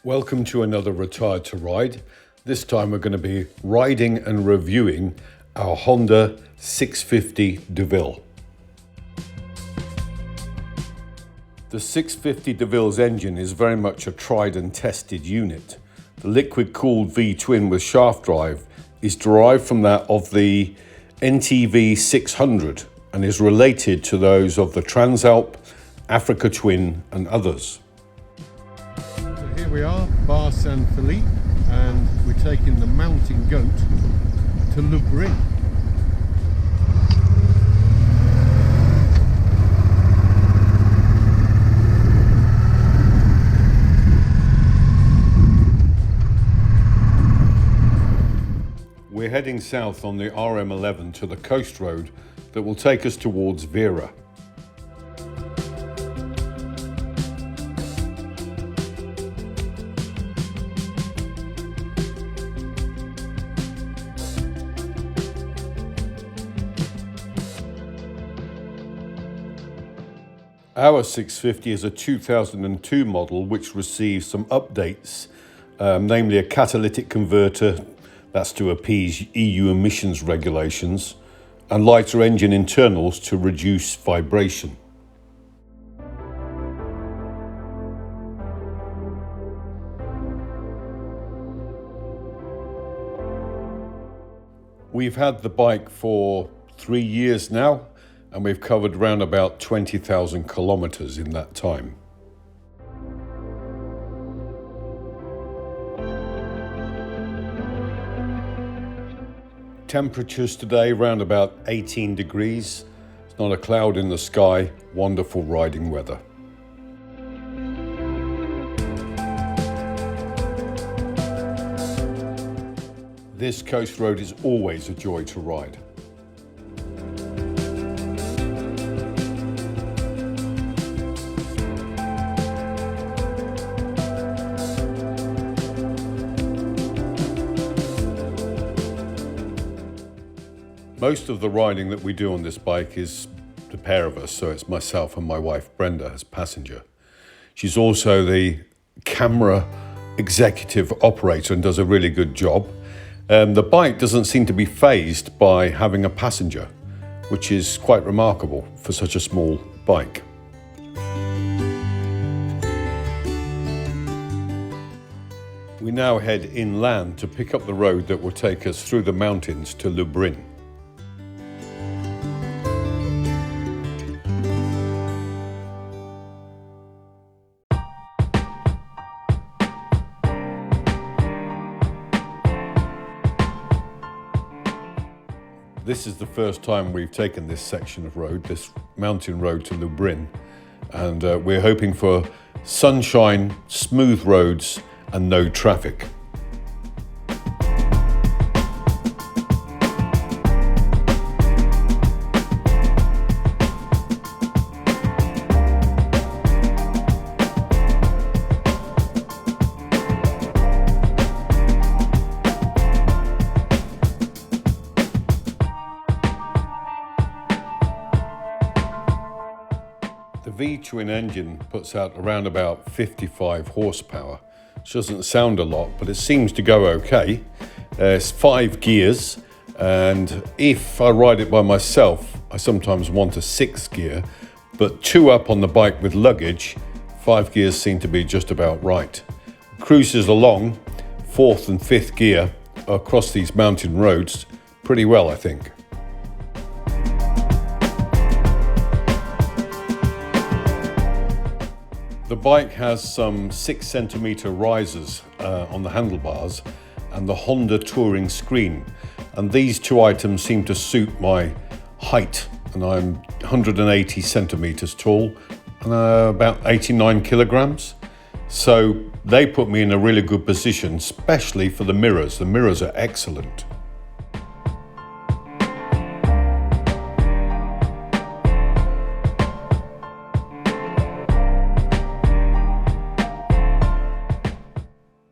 Welcome to another Retired to Ride. This time we're going to be riding and reviewing our Honda 650 Deauville. The 650 Deauville's engine is very much a tried and tested unit. The liquid-cooled V-twin with shaft drive is derived from that of the NTV 600 and is related to those of the Transalp, Africa Twin and others. Here we are, Bar San Philippe, and we're taking the mountain goat to Le Brun. We're heading south on the RM11 to the coast road that will take us towards Vera. Our 650 is a 2002 model which received some updates, namely a catalytic converter, that's to appease EU emissions regulations, and lighter engine internals to reduce vibration. We've had the bike for 3 years now, and we've covered around about 20,000 kilometers in that time. Temperatures today around about 18 degrees. It's not a cloud in the sky, wonderful riding weather. This coast road is always a joy to ride. Most of the riding that we do on this bike is the pair of us, so it's myself and my wife Brenda as passenger. She's also the camera executive operator and does a really good job. The bike doesn't seem to be fazed by having a passenger, which is quite remarkable for such a small bike. We now head inland to pick up the road that will take us through the mountains to Le Brun. This is the first time we've taken this section of road, this mountain road to Le Brun, and we're hoping for sunshine, smooth roads and no traffic. The V-twin engine puts out around about 55 horsepower, which doesn't sound a lot, but it seems to go okay. It's 5 gears, and if I ride it by myself, I sometimes want a 6th gear, but 2 up on the bike with luggage, 5 gears seem to be just about right. Cruises along 4th and 5th gear across these mountain roads pretty well, I think. The bike has some 6cm risers on the handlebars and the Honda touring screen, and these 2 items seem to suit my height, and I'm 180 centimeters tall and about 89 kilograms, so they put me in a really good position, especially for the mirrors. The mirrors are excellent.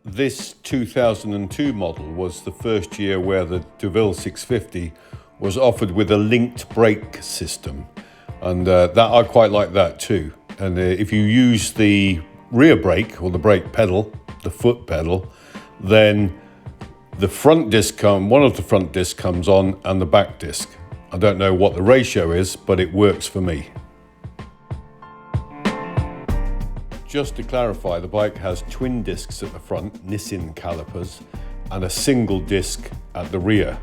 This 2002 model was the first year where the Deauville 650 was offered with a linked brake system, and that I quite like that too. And if you use the rear brake or the brake pedal, the foot pedal, then one of the front discs comes on and the back disc. I don't know what the ratio is, but it works for me. Just to clarify, the bike has twin discs at the front, Nissin calipers, and a single disc at the rear.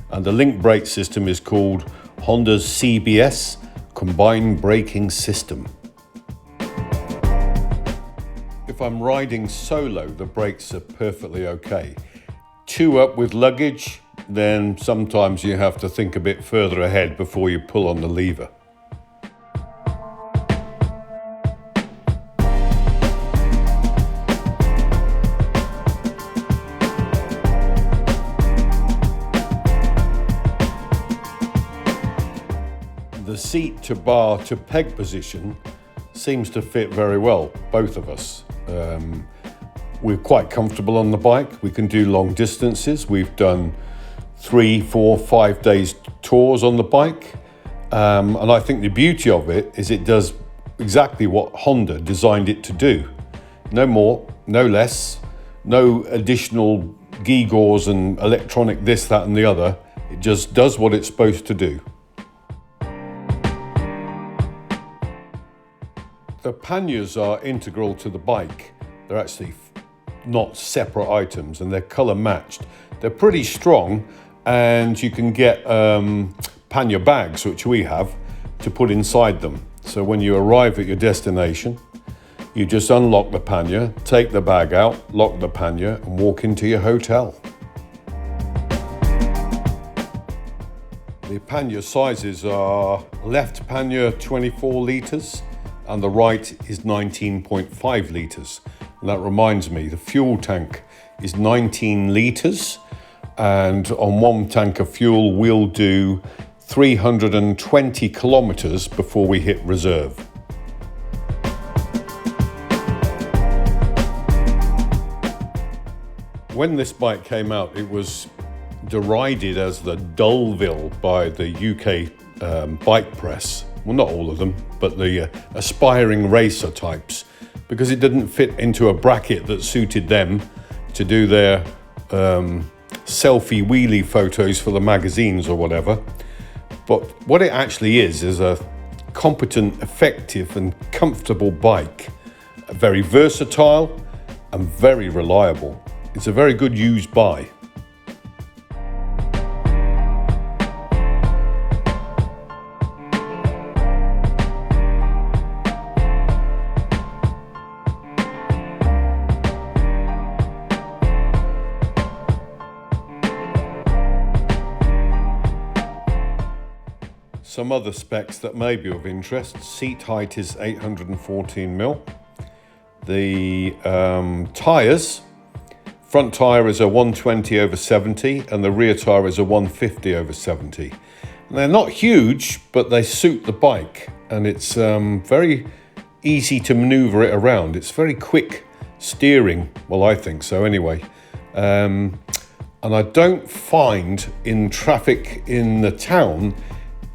And the link brake system is called Honda's CBS, Combined Braking System. If I'm riding solo, the brakes are perfectly okay. Two up with luggage, then sometimes you have to think a bit further ahead before you pull on the lever. The seat to bar to peg position seems to fit very well, both of us. We're quite comfortable on the bike. We can do long distances. We've done 3, 4, 5 days tours on the bike. And I think the beauty of it is it does exactly what Honda designed it to do. No more, no less, no additional gewgaws and electronic this, that and the other. It just does what it's supposed to do. The panniers are integral to the bike. They're actually not separate items and they're colour matched. They're pretty strong, and you can get pannier bags, which we have, to put inside them. So when you arrive at your destination, you just unlock the pannier, take the bag out, lock the pannier and walk into your hotel. The pannier sizes are left pannier 24 litres and the right is 19.5 litres. And that reminds me, the fuel tank is 19 litres, and on one tank of fuel we'll do 320 kilometres before we hit reserve. When this bike came out, it was derided as the Deauville by the UK bike press. Well, not all of them, but the aspiring racer types, because it didn't fit into a bracket that suited them to do their selfie wheelie photos for the magazines or whatever. But what it actually is a competent, effective and comfortable bike, very versatile and very reliable. It's a very good used buy. Some other specs that may be of interest: seat height is 814mm. The tyres, front tyre is a 120/70 and the rear tyre is a 150/70. And they're not huge, but they suit the bike, and it's very easy to manoeuvre it around. It's very quick steering, well, I think so anyway. And I don't find in traffic in the town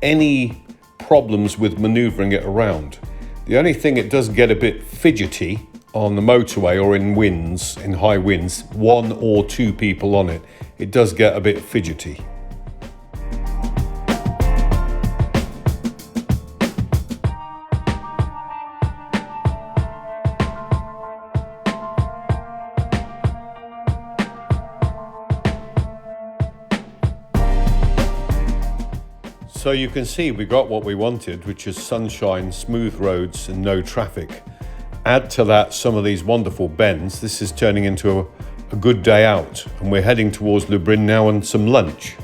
any problems with manoeuvring it around. The only thing, it does get a bit fidgety on the motorway or in winds, in high winds, 1 or 2 people on it. It does get a bit fidgety. So you can see we got what we wanted, which is sunshine, smooth roads and no traffic. Add to that some of these wonderful bends. This is turning into a good day out, and we're heading towards Lublin now and some lunch.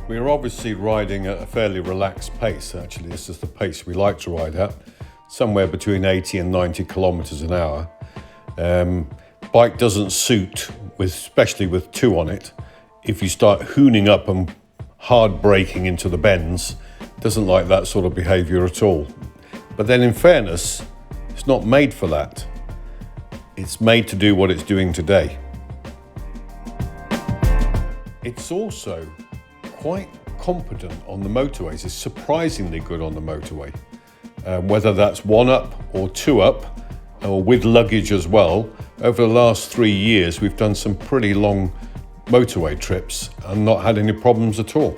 We're obviously riding at a fairly relaxed pace. Actually, this is the pace we like to ride at, somewhere between 80 and 90 kilometers an hour. Bike doesn't suit, especially with two on it. If you start hooning up and hard braking into the bends, doesn't like that sort of behavior at all. But then in fairness, it's not made for that. It's made to do what it's doing today. It's also quite competent on the motorways. It's surprisingly good on the motorway. Whether that's one up or two up, or with luggage as well, over the last 3 years we've done some pretty long motorway trips and not had any problems at all.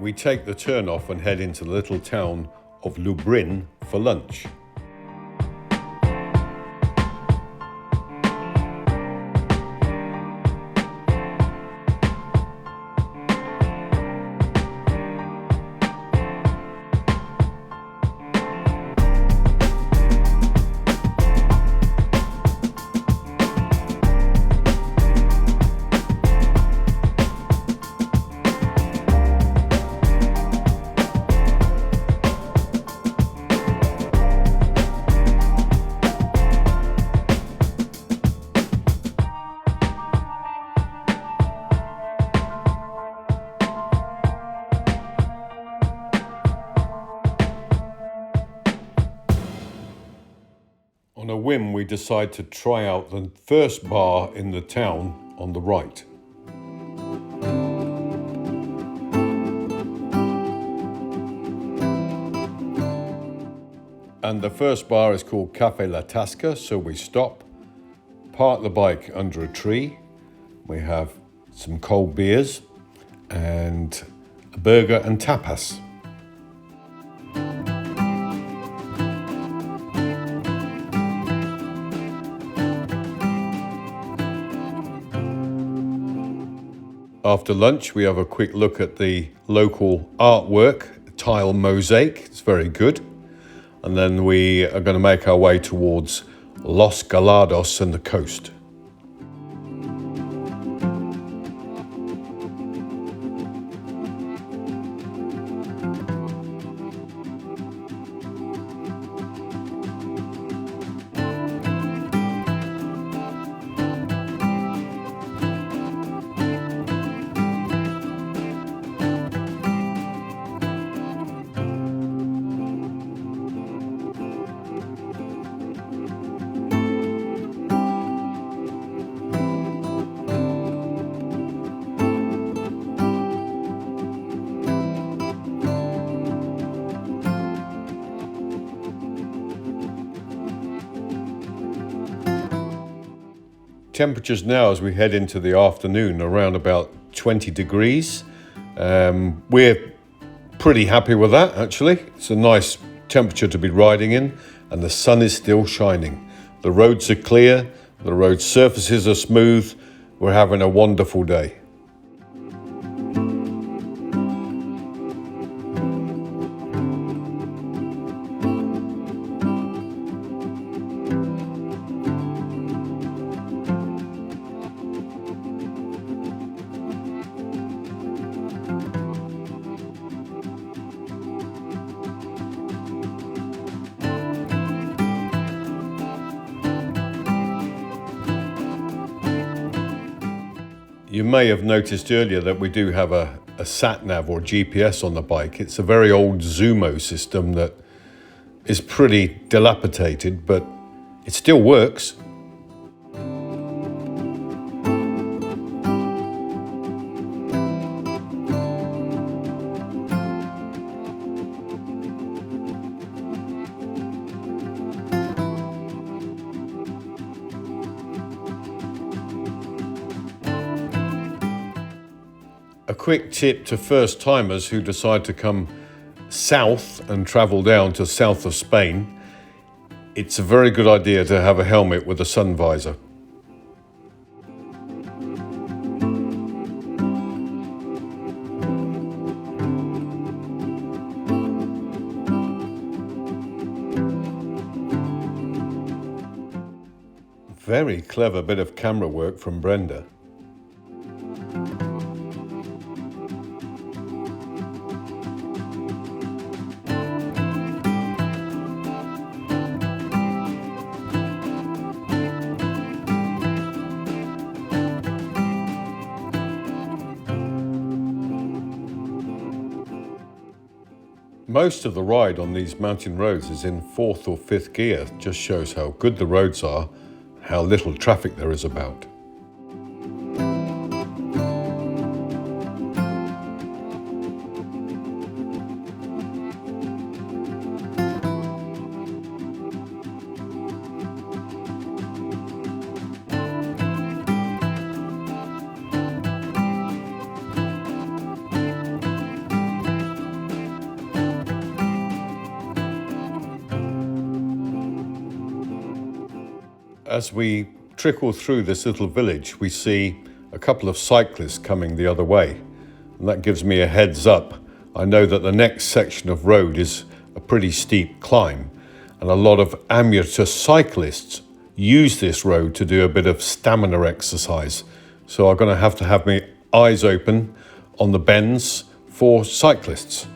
We take the turn off and head into the little town of Lublin for lunch. On a whim, we decide to try out the first bar in the town on the right. And the first bar is called Café La Tasca, so we stop, park the bike under a tree. We have some cold beers and a burger and tapas. After lunch, we have a quick look at the local artwork, tile mosaic. It's very good. And then we are going to make our way towards Los Galados and the coast. Temperatures now as we head into the afternoon around about 20 degrees. We're pretty happy with that actually. It's a nice temperature to be riding in and the sun is still shining. The roads are clear, the road surfaces are smooth. We're having a wonderful day. You may have noticed earlier that we do have a sat-nav or GPS on the bike. It's a very old Zumo system that is pretty dilapidated, but it still works. A quick tip to first timers who decide to come south and travel down to south of Spain. It's a very good idea to have a helmet with a sun visor. Very clever bit of camera work from Brenda. Most of the ride on these mountain roads is in 4th or 5th gear. Just shows how good the roads are, how little traffic there is about. As we trickle through this little village, we see a couple of cyclists coming the other way, and that gives me a heads up. I know that the next section of road is a pretty steep climb, and a lot of amateur cyclists use this road to do a bit of stamina exercise. So I'm going to have my eyes open on the bends for cyclists.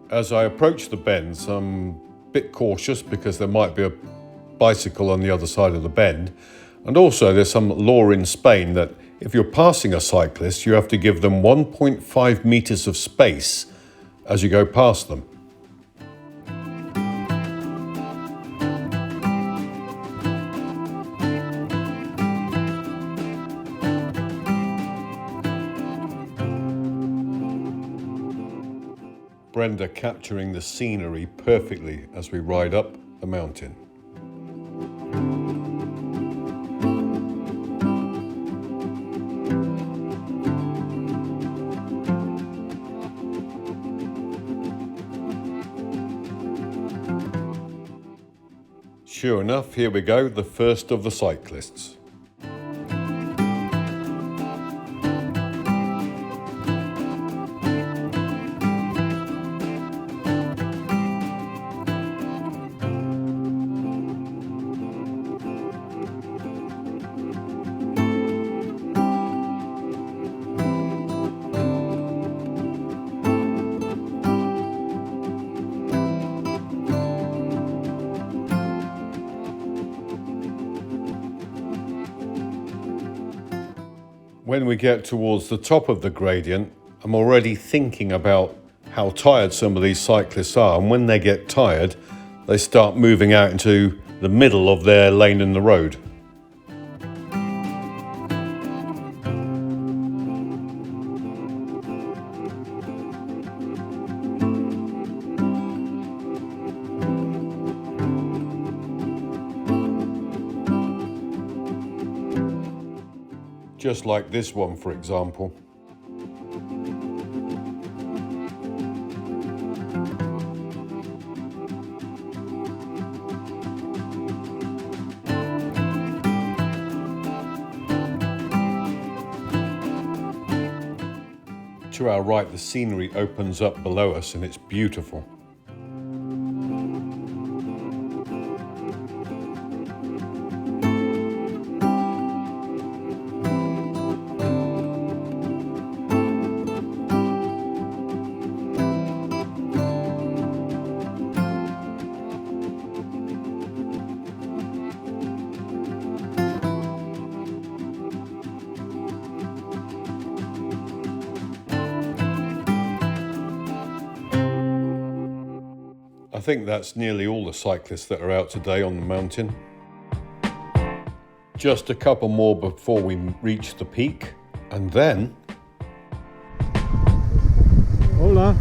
As I approach the bends, I'm a bit cautious because there might be a bicycle on the other side of the bend. And also there's some law in Spain that if you're passing a cyclist, you have to give them 1.5 meters of space as you go past them. Brenda capturing the scenery perfectly as we ride up the mountain. Sure enough, here we go, the first of the cyclists. When we get towards the top of the gradient, I'm already thinking about how tired some of these cyclists are, and when they get tired, they start moving out into the middle of their lane in the road. Just like this one, for example. To our right, the scenery opens up below us and it's beautiful. I think that's nearly all the cyclists that are out today on the mountain. Just a couple more before we reach the peak, and then... Hola.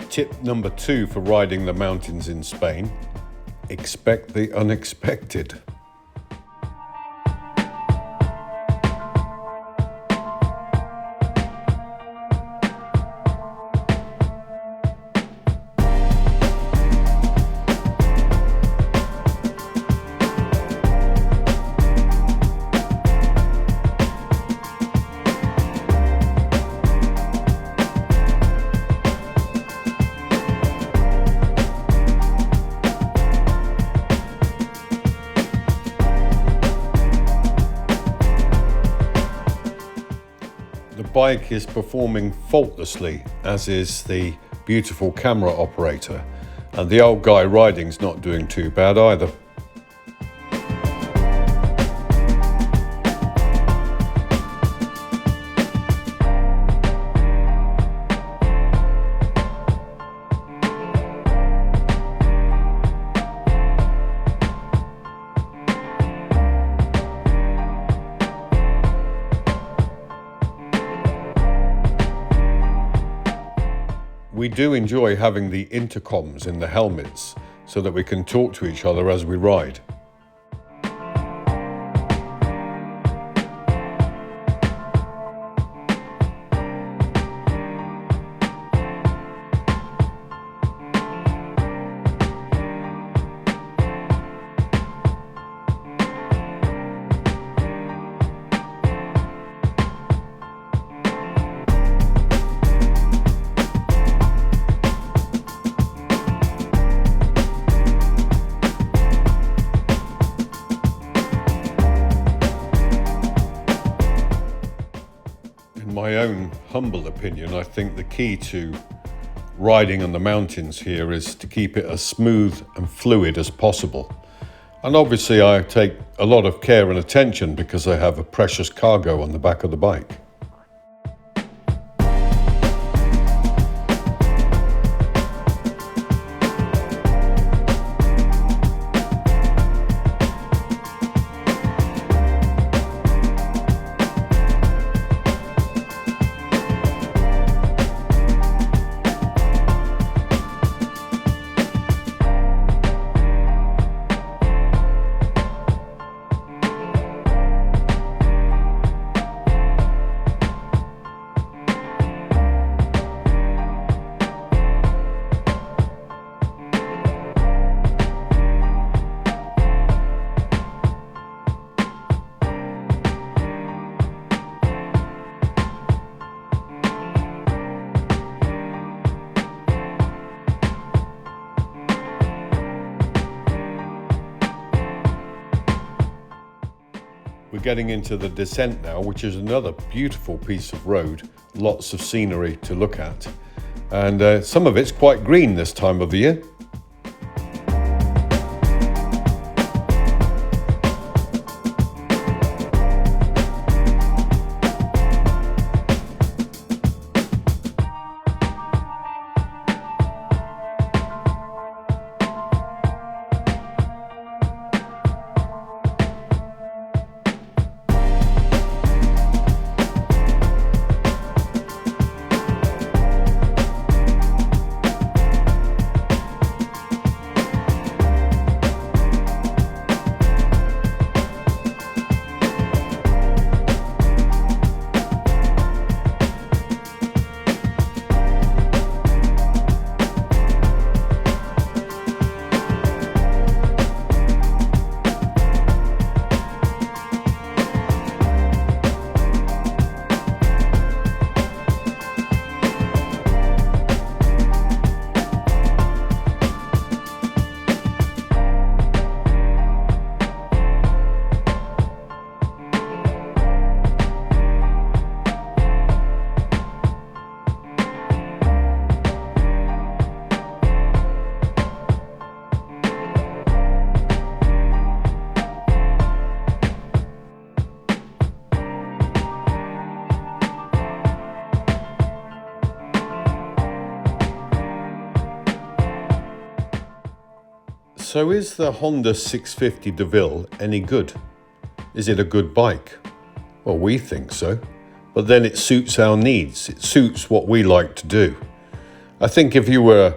Tip number 2 for riding the mountains in Spain: expect the unexpected. The bike is performing faultlessly, as is the beautiful camera operator, and the old guy riding's not doing too bad either. We do enjoy having the intercoms in the helmets so that we can talk to each other as we ride. In my own humble opinion, I think the key to riding on the mountains here is to keep it as smooth and fluid as possible. And obviously I take a lot of care and attention because I have a precious cargo on the back of the bike. We're getting into the descent now, which is another beautiful piece of road, lots of scenery to look at, and some of it's quite green this time of the year. So is the Honda 650 Deauville any good? Is it a good bike? Well, we think so. But then it suits our needs. It suits what we like to do. I think if you were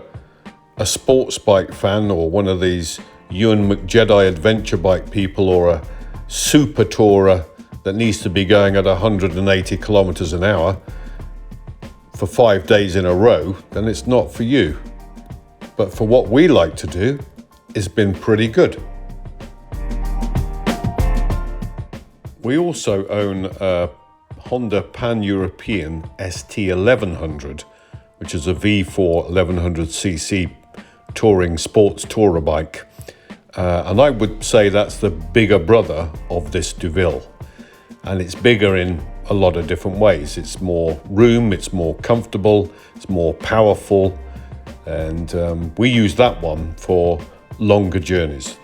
a sports bike fan or one of these Ewan McJedi adventure bike people or a super tourer that needs to be going at 180 kilometers an hour for 5 days in a row, then it's not for you. But for what we like to do, it's been pretty good. We also own a Honda Pan-European ST1100, which is a V4 1100cc touring sports tourer bike. And I would say that's the bigger brother of this Deauville. And it's bigger in a lot of different ways. It's more room, it's more comfortable, it's more powerful. And we use that one for longer journeys.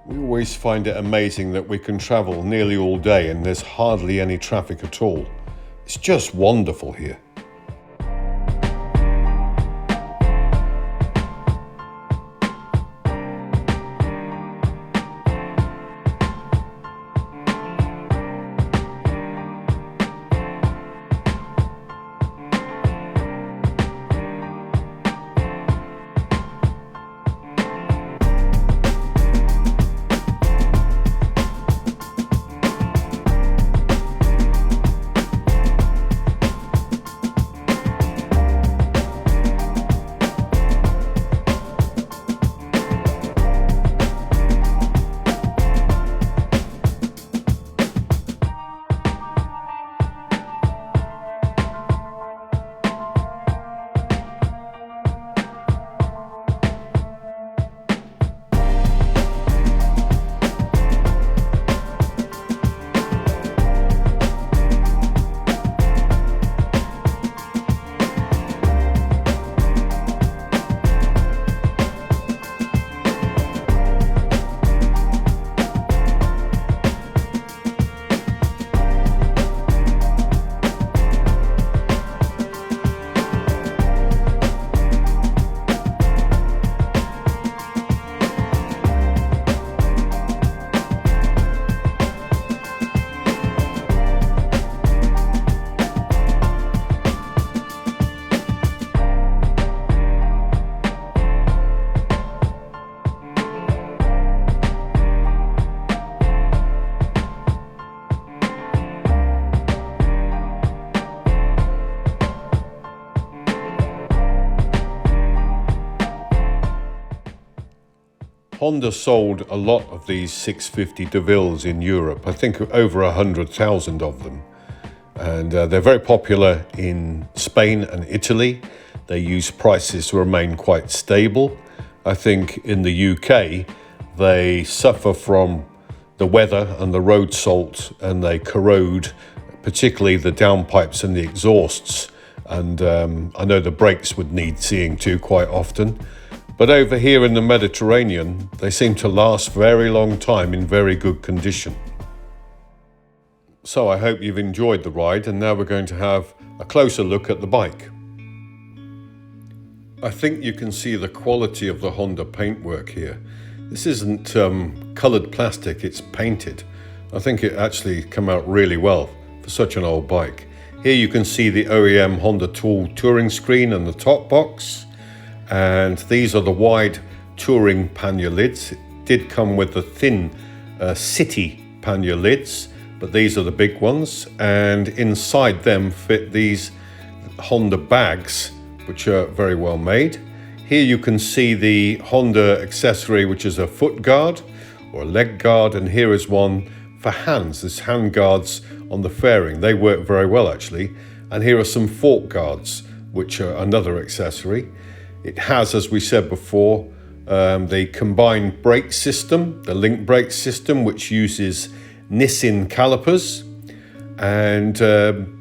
We always find it amazing that we can travel nearly all day and there's hardly any traffic at all. It's just wonderful here. Honda sold a lot of these 650 Deauville's in Europe. I think over 100,000 of them. And they're very popular in Spain and Italy. They use prices to remain quite stable. I think in the UK, they suffer from the weather and the road salt, and they corrode, particularly the downpipes and the exhausts. And I know the brakes would need seeing to quite often. But over here in the Mediterranean, they seem to last a very long time in very good condition. So I hope you've enjoyed the ride, and now we're going to have a closer look at the bike. I think you can see the quality of the Honda paintwork here. This isn't coloured plastic, it's painted. I think it actually came out really well for such an old bike. Here you can see the OEM Honda Tool touring screen and the top box. And these are the wide touring pannier lids. It did come with the thin city pannier lids, but these are the big ones. And inside them fit these Honda bags, which are very well made. Here you can see the Honda accessory, which is a foot guard or a leg guard. And here is one for hands. There's hand guards on the fairing. They work very well, actually. And here are some fork guards, which are another accessory. It has, as we said before, the combined brake system, the link brake system, which uses Nissin calipers. And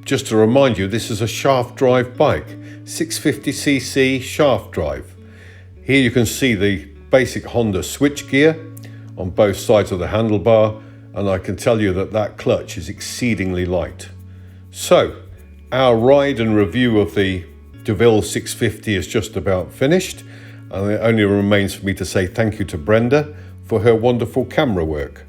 just to remind you, this is a shaft drive bike, 650cc shaft drive. Here you can see the basic Honda switch gear on both sides of the handlebar, and I can tell you that that clutch is exceedingly light. So, our ride and review of the Deauville 650 is just about finished, and it only remains for me to say thank you to Brenda for her wonderful camera work.